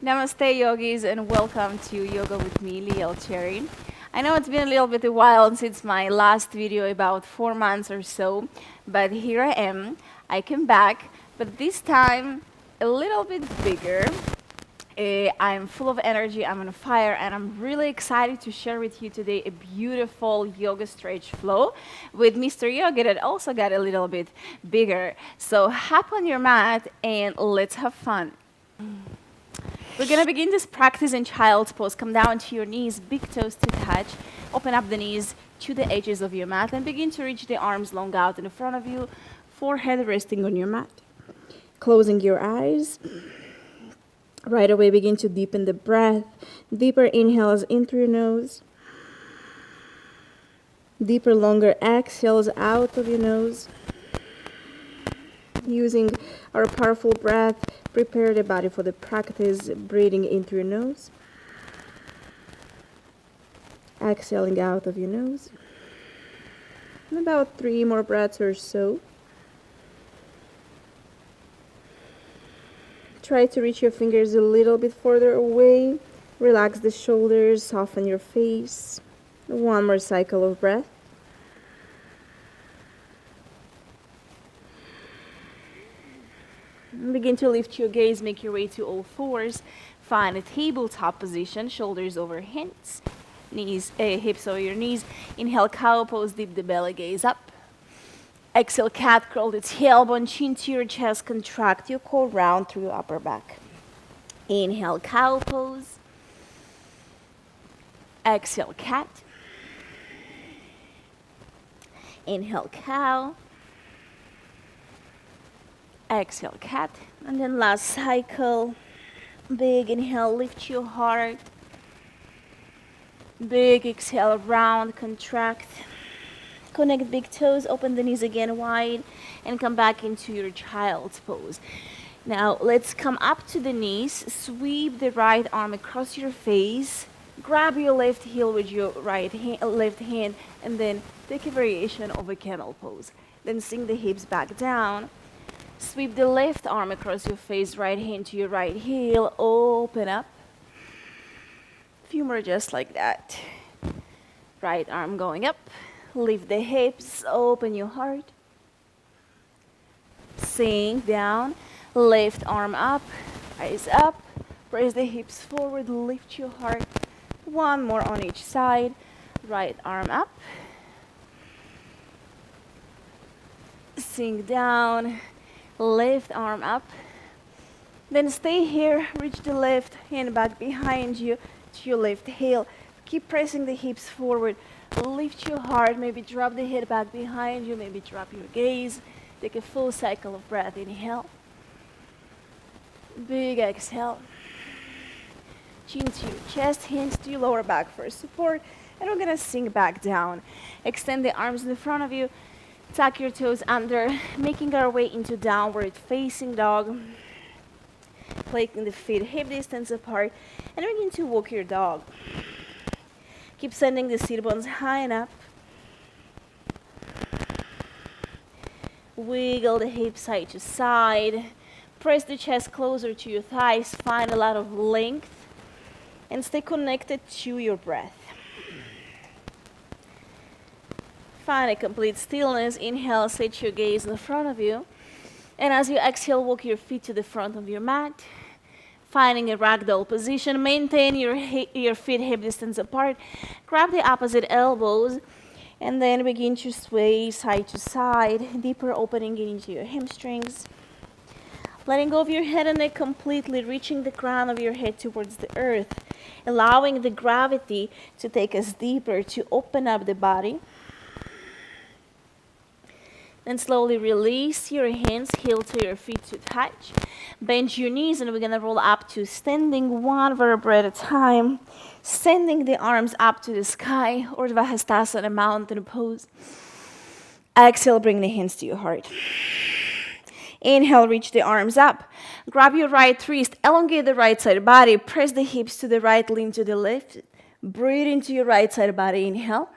Namaste, yogis, and welcome to Yoga with me, Liel Cheri. I know it's been a little bit a while since my last video, about 4 months or so, but here I am. I came back, but this time a little bit bigger. I'm full of energy, I'm on fire, and I'm really excited to share with you today a beautiful yoga stretch flow with Mr. Yoga that also got a little bit bigger. So hop on your mat and let's have fun. We're going to begin this practice in child's pose. Come down to your knees, big toes to touch. Open up the knees to the edges of your mat and begin to reach the arms long out in front of you, forehead resting on your mat. Closing your eyes. Right away, begin to deepen the breath. Deeper inhales in through your nose. Deeper, longer exhales out of your nose. Using our powerful breath, prepare the body for the practice, breathing in through your nose. Exhaling out of your nose. And about 3 more breaths or so. Try to reach your fingers a little bit further away. Relax the shoulders, soften your face. 1 more cycle of breath. Begin to lift your gaze, make your way to all fours. Find a tabletop position, shoulders over hands, hips over your knees. Inhale, cow pose, dip the belly, gaze up. Exhale, cat, curl the tailbone, chin to your chest, contract your core, round through your upper back. Inhale, cow pose. Exhale, cat. Inhale, cow. Exhale, cat. And then last cycle. Big inhale, lift your heart. Big exhale, round, contract. Connect big toes, open the knees again wide, and come back into your child's pose. Now, let's come up to the knees, sweep the right arm across your face, grab your left heel with your left hand, and then take a variation of a camel pose. Then sink the hips back down. Sweep the left arm across your face, right hand to your right heel, open up. A few more just like that. Right arm going up, lift the hips, open your heart. Sink down, left arm up, rise up, press the hips forward, lift your heart. 1 more on each side, right arm up. Sink down. Left arm up. Then stay here, reach the left hand back behind you to your left heel. Keep pressing the hips forward. Lift your heart, maybe drop the head back behind you, maybe drop your gaze. Take a full cycle of breath. Inhale. Big exhale. Chin to your chest, hands to your lower back for support. And we're gonna sink back down. Extend the arms in front of you. Tuck your toes under, making our way into downward facing dog. Placing the feet hip distance apart, and begin to walk your dog. Keep sending the sit bones high and up. Wiggle the hips side to side. Press the chest closer to your thighs. Find a lot of length, and stay connected to your breath. Find a complete stillness. Inhale, set your gaze in front of you. And as you exhale, walk your feet to the front of your mat. Finding a ragdoll position. Maintain your feet hip distance apart. Grab the opposite elbows. And then begin to sway side to side. Deeper opening into your hamstrings. Letting go of your head and neck completely. Reaching the crown of your head towards the earth. Allowing the gravity to take us deeper, to open up the body. Then slowly release your hands, heel to your feet to touch. Bend your knees, and we're going to roll up to standing 1 vertebra at a time. Sending the arms up to the sky, or Urdhva mountain pose. Exhale, bring the hands to your heart. Inhale, reach the arms up. Grab your right wrist, elongate the right side body. Press the hips to the right, lean to the left. Breathe into your right side body. Inhale.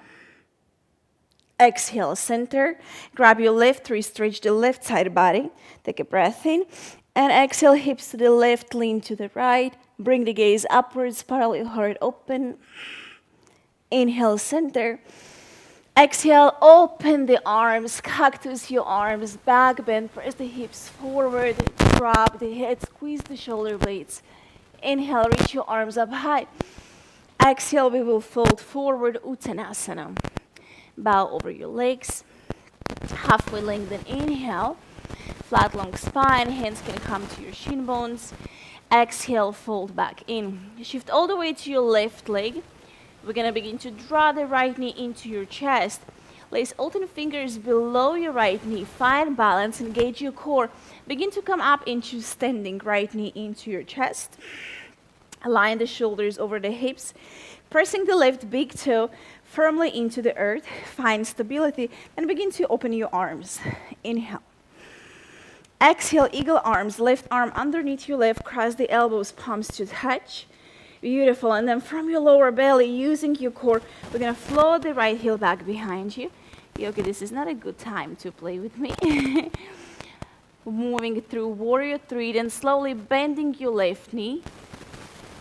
Exhale, center. Grab your left wrist, stretch the left side body. Take a breath in. And exhale, hips to the left, lean to the right. Bring the gaze upwards, spiral your heart open. Inhale, center. Exhale, open the arms, cactus your arms, back bend, press the hips forward, drop the head, squeeze the shoulder blades. Inhale, reach your arms up high. Exhale, we will fold forward, Uttanasana. Bow over your legs, halfway lengthen, inhale. Flat, long spine, hands can come to your shin bones. Exhale, fold back in. Shift all the way to your left leg. We're gonna begin to draw the right knee into your chest. Place alternate fingers below your right knee. Find balance, engage your core. Begin to come up into standing, right knee into your chest. Align the shoulders over the hips. Pressing the left big toe firmly into the earth. Find stability and begin to open your arms. Inhale. Exhale, eagle arms. Left arm underneath your left. Cross the elbows, palms to touch. Beautiful. And then from your lower belly, using your core, we're going to float the right heel back behind you. Yoga, this is not a good time to play with me. Moving through warrior three, then slowly bending your left knee,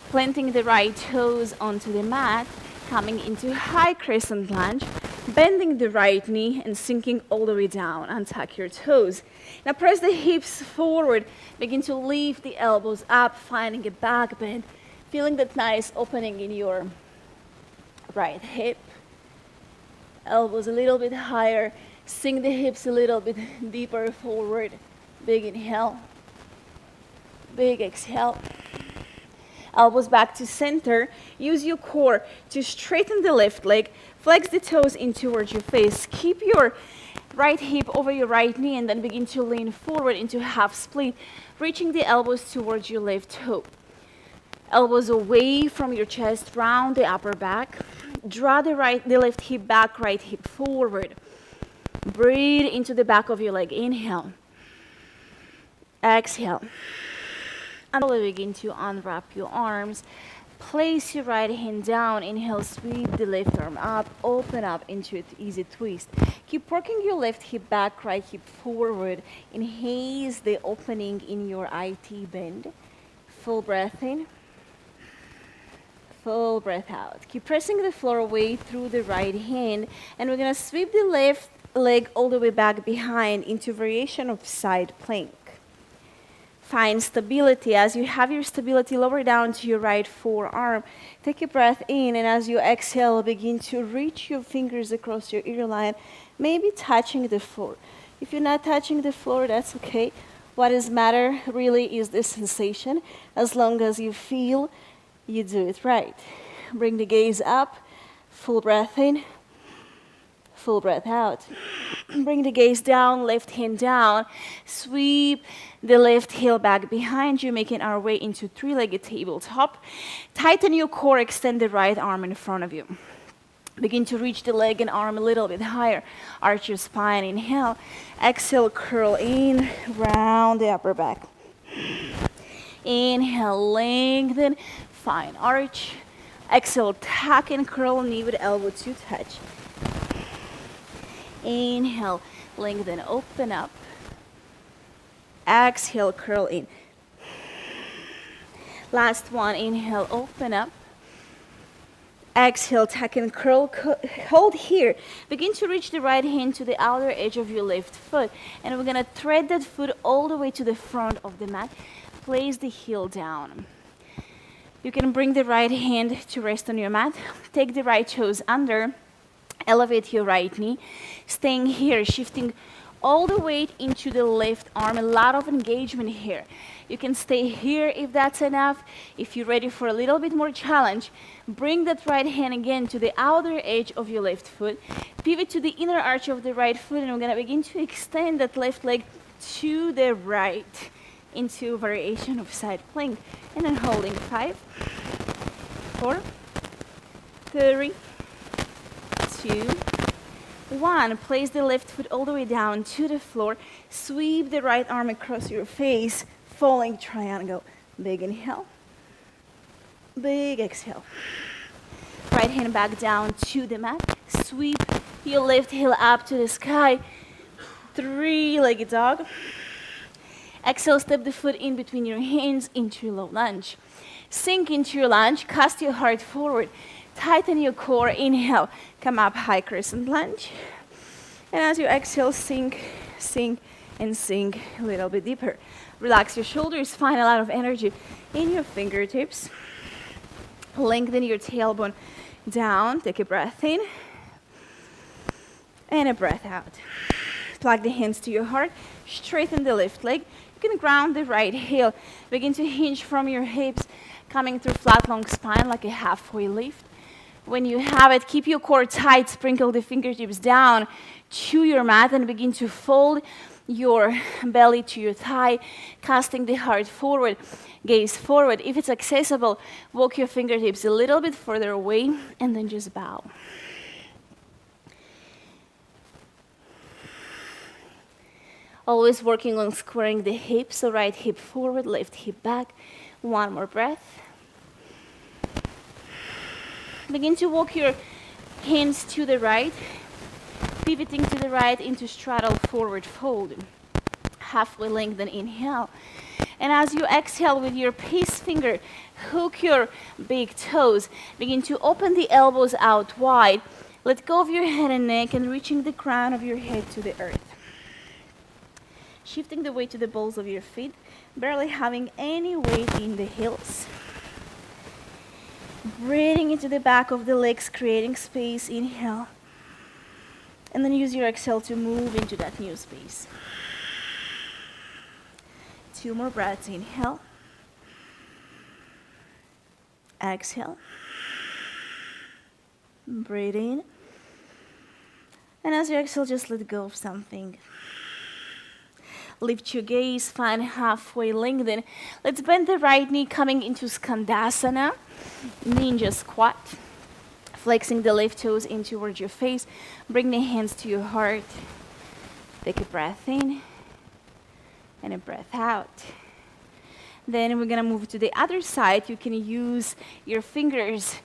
planting the right toes onto the mat, coming into high crescent lunge, bending the right knee and sinking all the way down. Untuck your toes. Now press the hips forward. Begin to lift the elbows up, finding a back bend. Feeling that nice opening in your right hip. Elbows a little bit higher. Sink the hips a little bit deeper forward. Big inhale. Big exhale. Elbows back to center. Use your core to straighten the left leg. Flex the toes in towards your face. Keep your right hip over your right knee and then begin to lean forward into half split, reaching the elbows towards your left toe. Elbows away from your chest, round the upper back. Draw the left hip back, right hip forward. Breathe into the back of your leg. Inhale. Exhale. And slowly begin to unwrap your arms. Place your right hand down. Inhale, sweep the left arm up. Open up into an easy twist. Keep working your left hip back, right hip forward. Enhance the opening in your IT bend. Full breath in. Full breath out. Keep pressing the floor away through the right hand. And we're going to sweep the left leg all the way back behind into variation of side plank. Find stability. As you have your stability, lower down to your right forearm. Take a breath in, and as you exhale, begin to reach your fingers across your ear line, maybe touching the floor. If you're not touching the floor, that's okay. What does matter really is the sensation. As long as you feel, you do it right. Bring the gaze up, full breath in, full breath out. Bring the gaze down, left hand down. Sweep the left heel back behind you, making our way into three-legged tabletop. Tighten your core, extend the right arm in front of you. Begin to reach the leg and arm a little bit higher. Arch your spine, inhale. Exhale, curl in, round the upper back. Inhale, lengthen, fine arch. Exhale, tuck and curl, knee with elbow to touch. Inhale, lengthen, open up. Exhale, curl in. Last one, inhale, open up. Exhale, tuck and curl, hold here. Begin to reach the right hand to the outer edge of your left foot. And we're gonna thread that foot all the way to the front of the mat. Place the heel down. You can bring the right hand to rest on your mat. Take the right toes under. Elevate your right knee. Staying here, shifting all the weight into the left arm. A lot of engagement here. You can stay here if that's enough. If you're ready for a little bit more challenge, bring that right hand again to the outer edge of your left foot. Pivot to the inner arch of the right foot, and we're going to begin to extend that left leg to the right into variation of side plank. And then holding 5, 4, 3, 2, 1. Place the left foot all the way down to the floor. Sweep the right arm across your face. Falling triangle. Big inhale. Big exhale. Right hand back down to the mat. Sweep your left heel up to the sky. Three-legged dog. Exhale, step the foot in between your hands into low lunge. Sink into your lunge, cast your heart forward. Tighten your core, inhale, come up, high crescent lunge. And as you exhale, sink, sink, and sink a little bit deeper. Relax your shoulders, find a lot of energy in your fingertips. Lengthen your tailbone down, take a breath in, and a breath out. Plug the hands to your heart, straighten the left leg. You can ground the right heel. Begin to hinge from your hips, coming through flat long spine like a halfway lift. When you have it, keep your core tight, sprinkle the fingertips down to your mat and begin to fold your belly to your thigh, casting the heart forward, gaze forward. If it's accessible, walk your fingertips a little bit further away and then just bow. Always working on squaring the hips, so right hip forward, left hip back. One more breath. Begin to walk your hands to the right, pivoting to the right into straddle forward fold. Halfway lengthen, inhale. And as you exhale with your peace finger, hook your big toes. Begin to open the elbows out wide. Let go of your head and neck and reaching the crown of your head to the earth. Shifting the weight to the balls of your feet, barely having any weight in the heels. Breathing into the back of the legs, creating space, inhale. And then use your exhale to move into that new space. 2 more breaths, inhale. Exhale. Breathe in. And as you exhale, just let go of something. Lift your gaze, find halfway lengthen. Let's bend the right knee coming into Skandasana, ninja squat. Flexing the left toes in towards your face. Bring the hands to your heart. Take a breath in and a breath out. Then we're gonna move to the other side. You can use your fingers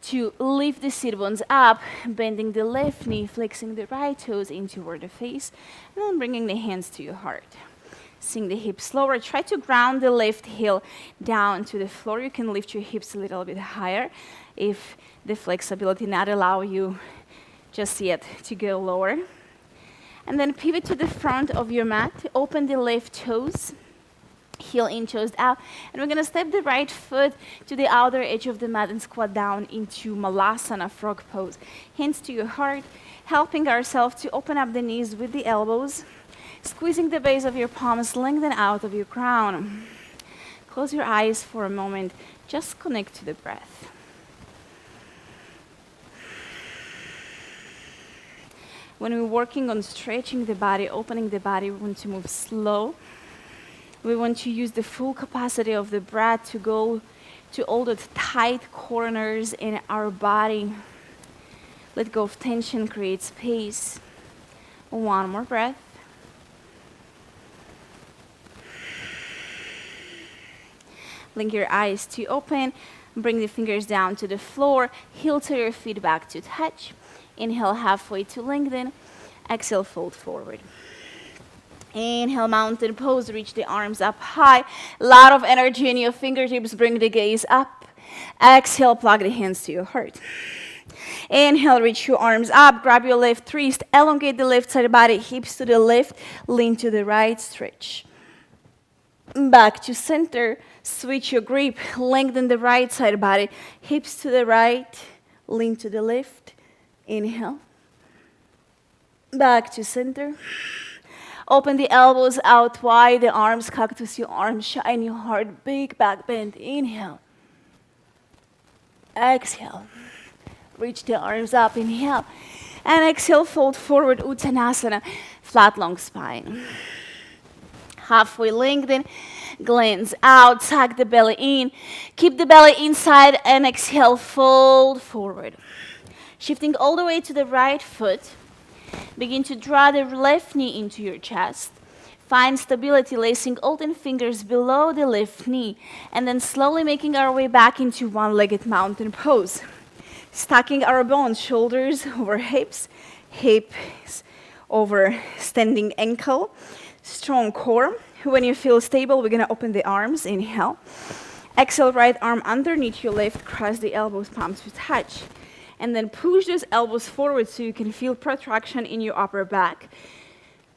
to lift the sit bones up, bending the left knee, flexing the right toes in toward the face, and then bringing the hands to your heart. Sink the hips lower. Try to ground the left heel down to the floor. You can lift your hips a little bit higher if the flexibility not allow you just yet to go lower. And then pivot to the front of your mat. Open the left toes. Heel in, toes out. And we're going to step the right foot to the outer edge of the mat and squat down into Malasana, frog pose. Hands to your heart, helping ourselves to open up the knees with the elbows. Squeezing the base of your palms, lengthen out of your crown. Close your eyes for a moment. Just connect to the breath. When we're working on stretching the body, opening the body, we want to move slow. We want to use the full capacity of the breath to go to all the tight corners in our body. Let go of tension, create space. 1 more breath. Blink your eyes to open. Bring the fingers down to the floor. Heel to your feet back to touch. Inhale halfway to lengthen. Exhale, fold forward. Inhale, mountain pose, reach the arms up high. Lot of energy in your fingertips, bring the gaze up. Exhale, plug the hands to your heart. Inhale, reach your arms up, grab your left wrist, elongate the left side body, hips to the left, lean to the right, stretch. Back to center, switch your grip, lengthen the right side body, hips to the right, lean to the left. Inhale. Back to center. Open the elbows out wide, the arms cactus, your arms shine, your heart big, back bend. Inhale. Exhale. Reach the arms up, inhale. And exhale, fold forward, Uttanasana, flat long spine. Halfway lengthen, glance out, tuck the belly in. Keep the belly inside and exhale, fold forward. Shifting all the way to the right foot. Begin to draw the left knee into your chest. Find stability, lacing all 10 fingers below the left knee, and then slowly making our way back into one-legged mountain pose. Stacking our bones, shoulders over hips, hips over standing ankle. Strong core. When you feel stable, we're gonna open the arms, inhale. Exhale, right arm underneath your left, cross the elbows, palms to touch. And then push those elbows forward so you can feel protraction in your upper back.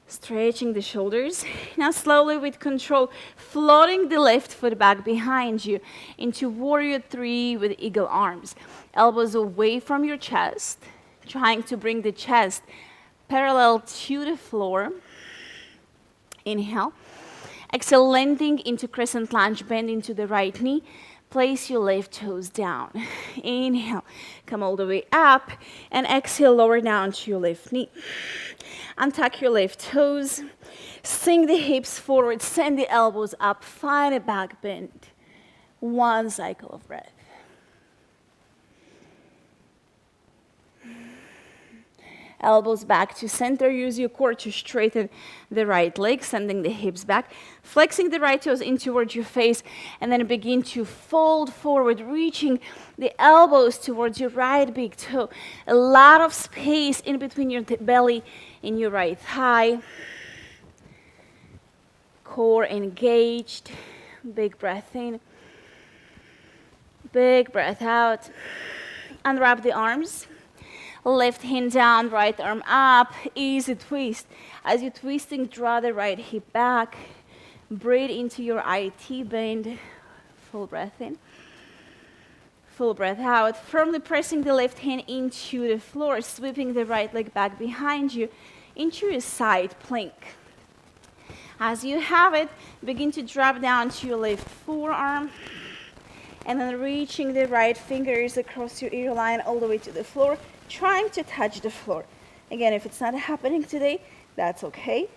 Stretching the shoulders. Now slowly with control, floating the left foot back behind you into warrior three with eagle arms. Elbows away from your chest, trying to bring the chest parallel to the floor. Inhale. Exhale, landing into crescent lunge, bend into the right knee. Place your left toes down. Inhale, come all the way up, and exhale, lower down to your left knee. Untuck your left toes, sink the hips forward, send the elbows up, find a back bend. One cycle of breath. Elbows back to center. Use your core to straighten the right leg, sending the hips back, flexing the right toes in towards your face, and then begin to fold forward, reaching the elbows towards your right big toe. A lot of space in between your belly and your right thigh. Core engaged. Big breath in. Big breath out. Unwrap the arms. Left hand down, right arm up, easy twist. As you're twisting, draw the right hip back. Breathe into your IT bend. Full breath in. Full breath out. Firmly pressing the left hand into the floor, sweeping the right leg back behind you into your side plank. As you have it, begin to drop down to your left forearm. And then reaching the right fingers across your ear line all the way to the floor, trying to touch the floor. Again, if it's not happening today, that's okay,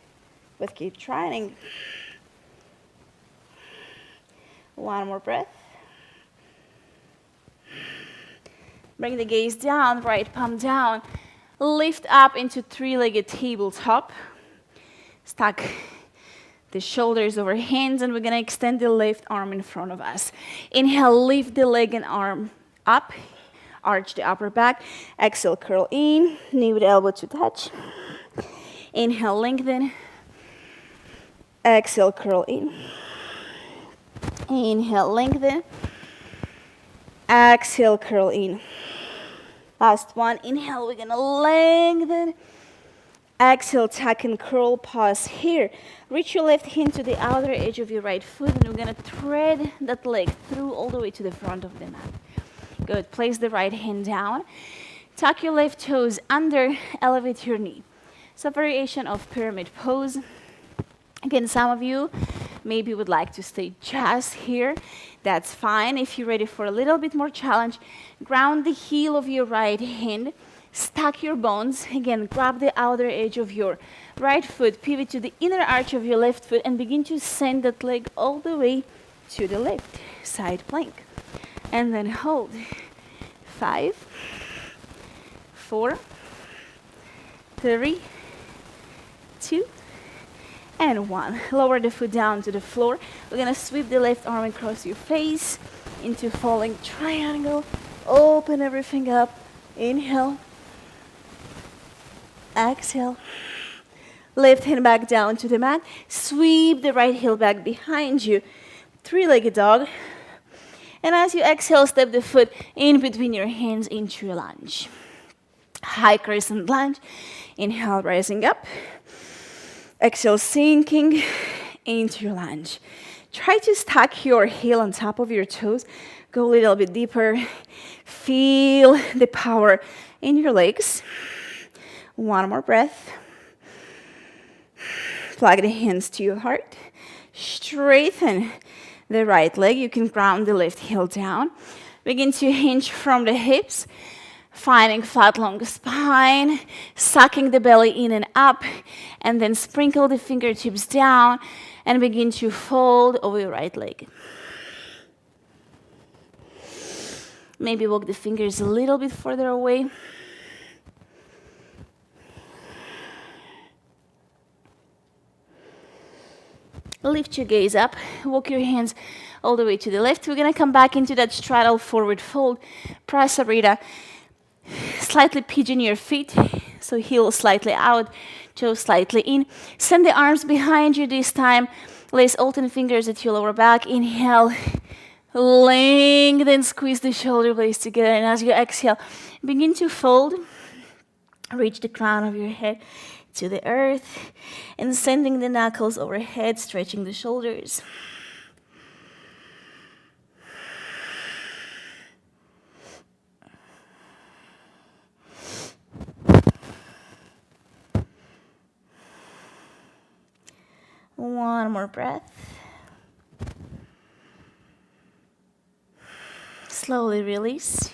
but keep trying. One more breath. Bring the gaze down, right palm down. Lift up into three-legged tabletop. Stack the shoulders over hands, and we're gonna extend the left arm in front of us. Inhale, lift the leg and arm up. Arch the upper back. Exhale, curl in. Knee with elbow to touch. Inhale, lengthen. Exhale, curl in. Inhale, lengthen. Exhale, curl in. Last one. Inhale, we're gonna lengthen. Exhale, tuck and curl, pause here. Reach your left hand to the outer edge of your right foot, and we're gonna thread that leg through all the way to the front of the mat. Good. Place the right hand down. Tuck your left toes under, elevate your knee. It's a variation of pyramid pose. Again, some of you maybe would like to stay just here. That's fine. If you're ready for a little bit more challenge, ground the heel of your right hand. Stack your bones. Again, grab the outer edge of your right foot, pivot to the inner arch of your left foot, and begin to send that leg all the way to the left. Side plank. And then hold. 5, 4, 3, 2, and 1. Lower the foot down to the floor. We're gonna sweep the left arm across your face into falling triangle. Open everything up. Inhale. Exhale. Left hand back down to the mat. Sweep the right heel back behind you. Three-legged dog. And as you exhale, step the foot in between your hands into your lunge. High crescent lunge. Inhale, rising up. Exhale, sinking into your lunge. Try to stack your heel on top of your toes. Go a little bit deeper. Feel the power in your legs. One more breath. Plug the hands to your heart. Straighten the right leg. You can ground the left heel down. Begin to hinge from the hips, finding flat long spine, sucking the belly in and up, and then sprinkle the fingertips down and begin to fold over your right leg. Maybe walk the fingers a little bit further away. Lift your gaze up, walk your hands all the way to the left. We're gonna come back into that straddle forward fold, prasarita. Slightly pigeon your feet, so heel slightly out, toes slightly in. Send the arms behind you this time. Place alternate fingers at your lower back. Inhale, lengthen, squeeze the shoulder blades together. And as you exhale, begin to fold. Reach the crown of your head to the earth and sending the knuckles overhead, stretching the shoulders. One more breath. Slowly release.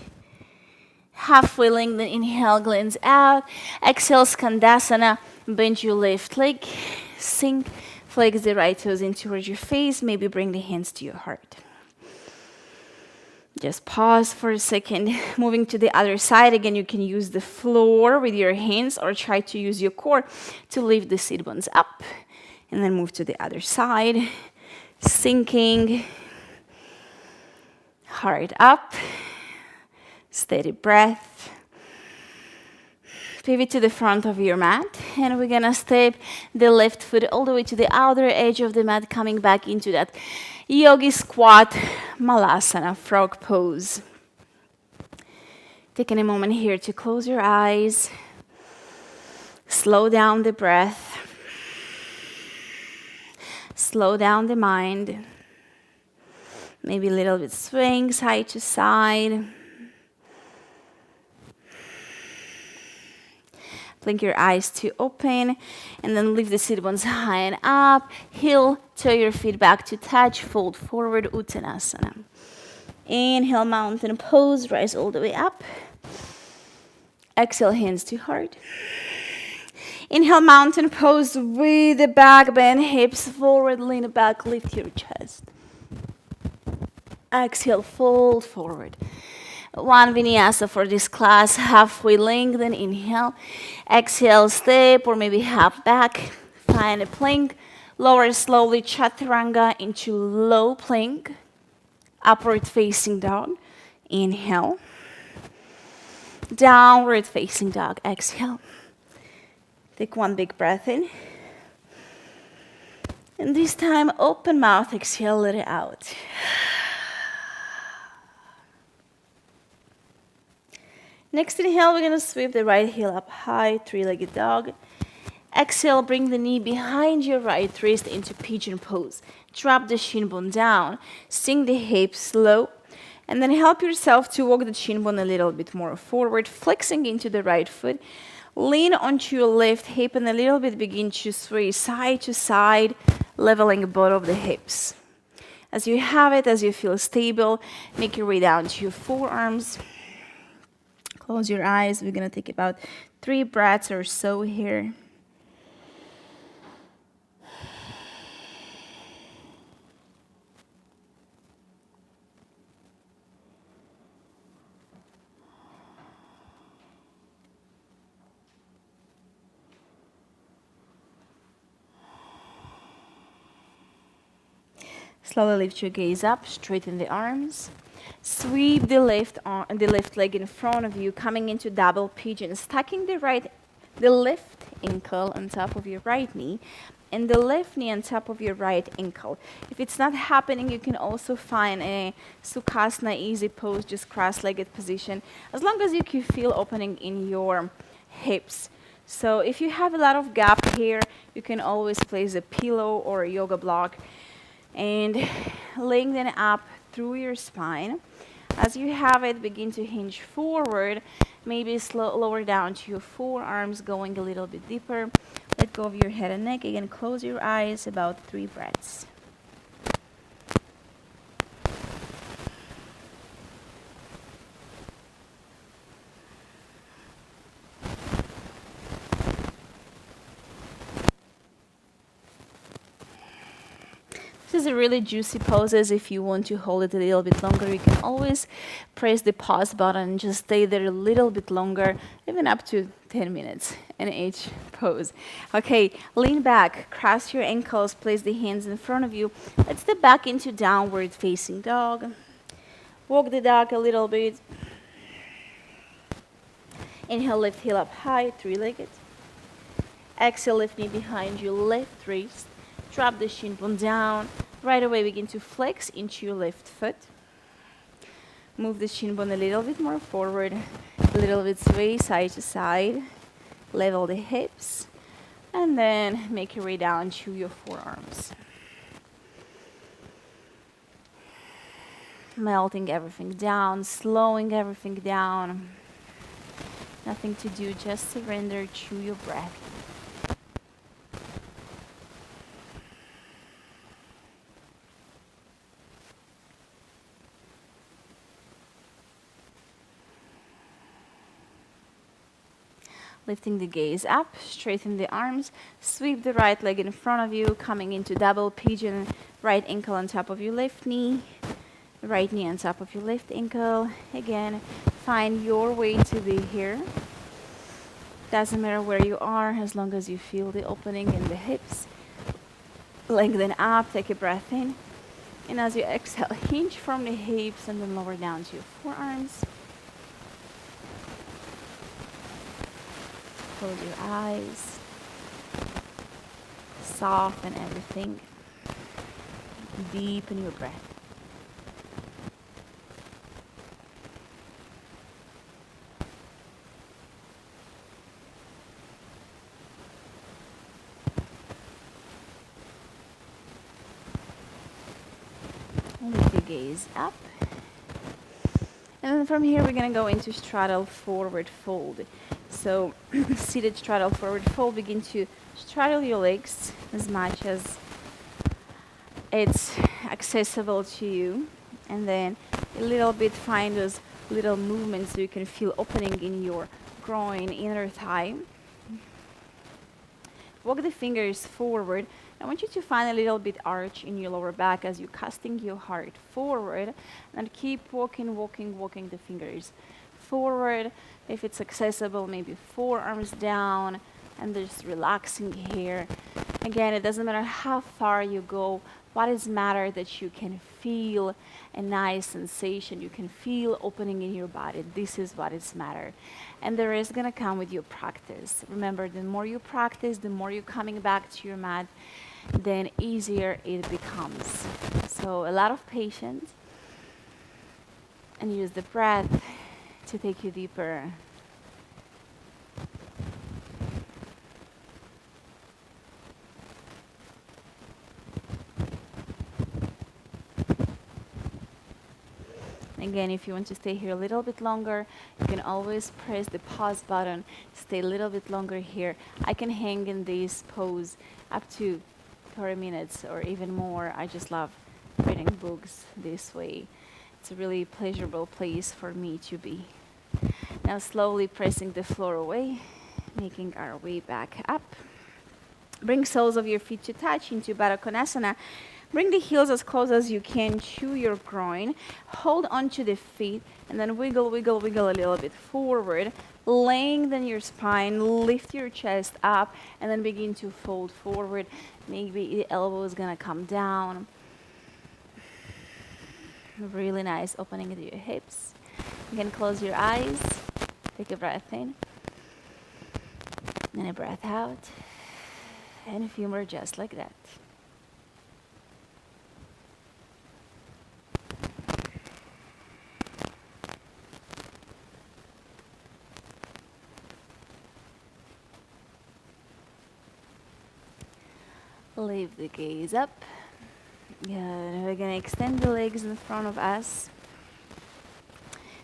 Halfway lengthen, inhale, glance out. Exhale, Skandasana, bend your left leg. Sink, flex the right toes in towards your face. Maybe bring the hands to your heart. Just pause for a second. Moving to the other side. Again, you can use the floor with your hands or try to use your core to lift the sit bones up. And then move to the other side. Sinking. Heart up. Steady breath. Pivot to the front of your mat. And we're going to step the left foot all the way to the outer edge of the mat, coming back into that yogi squat, malasana, frog pose. Taking a moment here to close your eyes. Slow down the breath. Slow down the mind. Maybe a little bit swing side to side. Blink your eyes to open and then lift the sit bones high and up. Heel, toe your feet back to touch. Fold forward, Uttanasana. Inhale, mountain pose. Rise all the way up. Exhale, hands to heart. Inhale, mountain pose with the back bend, hips forward, lean back, lift your chest. Exhale, fold forward. One vinyasa for this class, halfway lengthen, inhale. Exhale, step or maybe half back. Find a plank. Lower slowly, chaturanga into low plank. Upward facing dog. Inhale. Downward facing dog. Exhale. Take one big breath in. And this time, open mouth, exhale, let it out. Next inhale, we're going to sweep the right heel up high, three-legged dog. Exhale, bring the knee behind your right wrist into pigeon pose. Drop the shin bone down. Sink the hips low. And then help yourself to walk the shin bone a little bit more forward, flexing into the right foot. Lean onto your left hip and a little bit begin to sway side to side, leveling both of the hips. As you have it, as you feel stable, make your way down to your forearms. Close your eyes. We're going to take about 3 breaths or so here. Slowly lift your gaze up, straighten the arms. Sweep the left arm and the left leg in front of you, coming into double pigeon, stacking the left ankle on top of your right knee and the left knee on top of your right ankle. If it's not happening, you can also find a Sukhasana easy pose, just cross-legged position, as long as you can feel opening in your hips. So if you have a lot of gap here, you can always place a pillow or a yoga block and lengthen up through your spine. As you have it, begin to hinge forward, maybe lower down to your forearms, going a little bit deeper. Let go of your head and neck. Again, close your eyes, about 3 breaths. This is a really juicy poses. If you want to hold it a little bit longer, you can always press the pause button and just stay there a little bit longer, even up to 10 minutes in each pose. Okay, lean back, cross your ankles, place the hands in front of you. Let's step back into downward facing dog. Walk the dog a little bit. Inhale, lift heel up high, 3-legged. Exhale, lift knee behind you, left wrist. drop the shin bone down. Right away, begin to flex into your left foot. Move the shin bone a little bit more forward, a little bit sway side to side. Level the hips, and then make your way down to your forearms. Melting everything down, slowing everything down. Nothing to do, just surrender to your breath. Lifting the gaze up, straighten the arms, sweep the right leg in front of you, coming into double pigeon, right ankle on top of your left knee, right knee on top of your left ankle. Again, find your way to be here. Doesn't matter where you are, as long as you feel the opening in the hips. Lengthen up, take a breath in. And as you exhale, hinge from the hips and then lower down to your forearms. Close your eyes. Soften everything. Deepen your breath. Lift the gaze up. And then from here, we're going to go into straddle forward fold. So seated straddle forward fold, begin to straddle your legs as much as it's accessible to you. And then a little bit find those little movements so you can feel opening in your groin, inner thigh. Walk the fingers forward. I want you to find a little bit arch in your lower back as you're casting your heart forward, and keep walking the fingers forward. If it's accessible, maybe forearms down, and just relaxing here. Again, it doesn't matter how far you go. What is matter that you can feel a nice sensation. You can feel opening in your body. This is what is matter. And the rest is gonna come with your practice. Remember, the more you practice, the more you're coming back to your mat, then easier it becomes. So a lot of patience, and use the breath to take you deeper. Again, if you want to stay here a little bit longer, you can always press the pause button, stay a little bit longer here. I can hang in this pose up to 30 minutes or even more. I just love reading books this way. It's a really pleasurable place for me to be. Now slowly pressing the floor away, making our way back up. Bring soles of your feet to touch into Baddha Konasana. Bring the heels as close as you can to your groin. Hold onto the feet and then wiggle a little bit forward. Lengthen your spine, lift your chest up, and then begin to fold forward. Maybe the elbow is gonna come down. Really nice opening into your hips. You can close your eyes, take a breath in, and a breath out, and a few more just like that. Lift the gaze up. Good. We're going to extend the legs in front of us.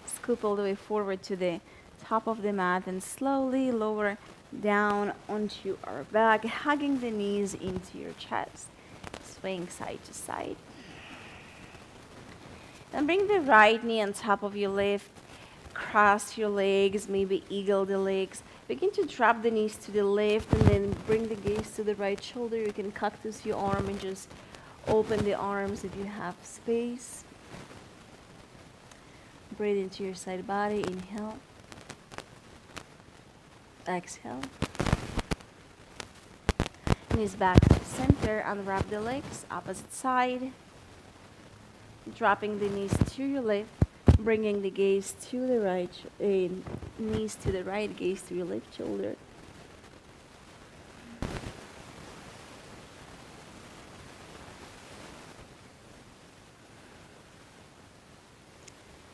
Scoop all the way forward to the top of the mat and slowly lower down onto our back, hugging the knees into your chest, swaying side to side. Then bring the right knee on top of your left. Cross your legs, maybe eagle the legs. Begin to drop the knees to the left and then bring the gaze to the right shoulder. You can cactus your arm and just open the arms if you have space. Breathe into your side body. Inhale. Exhale. Knees back to center. Unwrap the legs, opposite side. Dropping the knees to your left. Bringing the gaze to the right, knees to the right, gaze to your left shoulder.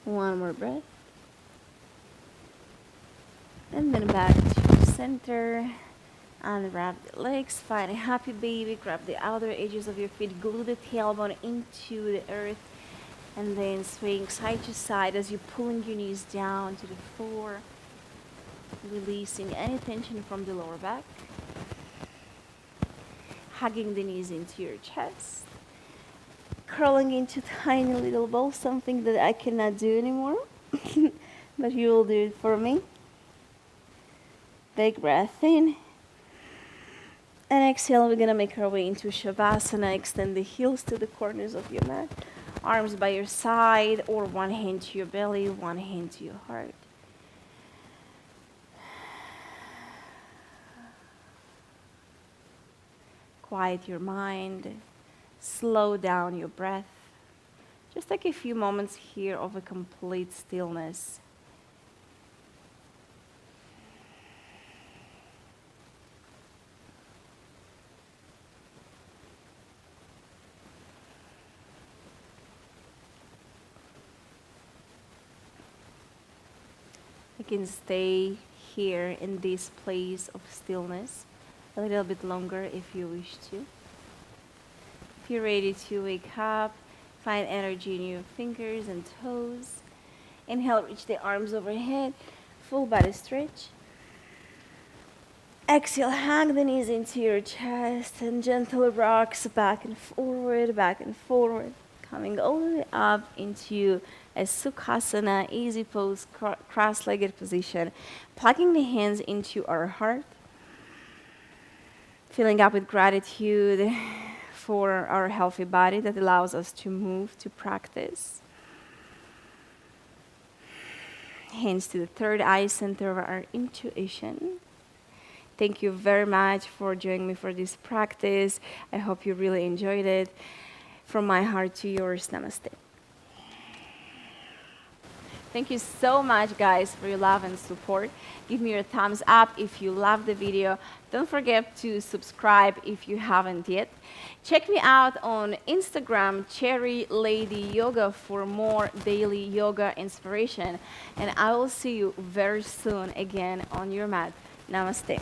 One more breath. And then back to center. Unwrap the legs, find a happy baby, grab the outer edges of your feet, glue the tailbone into the earth, and then swaying side to side as you're pulling your knees down to the floor, releasing any tension from the lower back, hugging the knees into your chest, curling into tiny little balls, something that I cannot do anymore, but you will do it for me. Big breath in. And exhale, we're gonna make our way into Shavasana. Extend the heels to the corners of your mat. Arms by your side, or one hand to your belly, one hand to your heart. Quiet your mind. Slow down your breath. Just take a few moments here of a complete stillness. You can stay here in this place of stillness a little bit longer if you wish to. If you're ready to wake up, find energy in your fingers and toes. Inhale, reach the arms overhead, full body stretch. Exhale, hug the knees into your chest and gentle rocks back and forward, coming all the way up into a Sukhasana, easy pose, cross-legged position, plugging the hands into our heart, filling up with gratitude for our healthy body that allows us to move, to practice. Hands to the third eye center of our intuition. Thank you very much for joining me for this practice. I hope you really enjoyed it. From my heart to yours, Namaste. Thank you so much, guys, for your love and support. Give me your thumbs up if you loved the video. Don't forget to subscribe if you haven't yet. Check me out on Instagram, Cheri Lady Yoga, for more daily yoga inspiration. And I will see you very soon again on your mat. Namaste.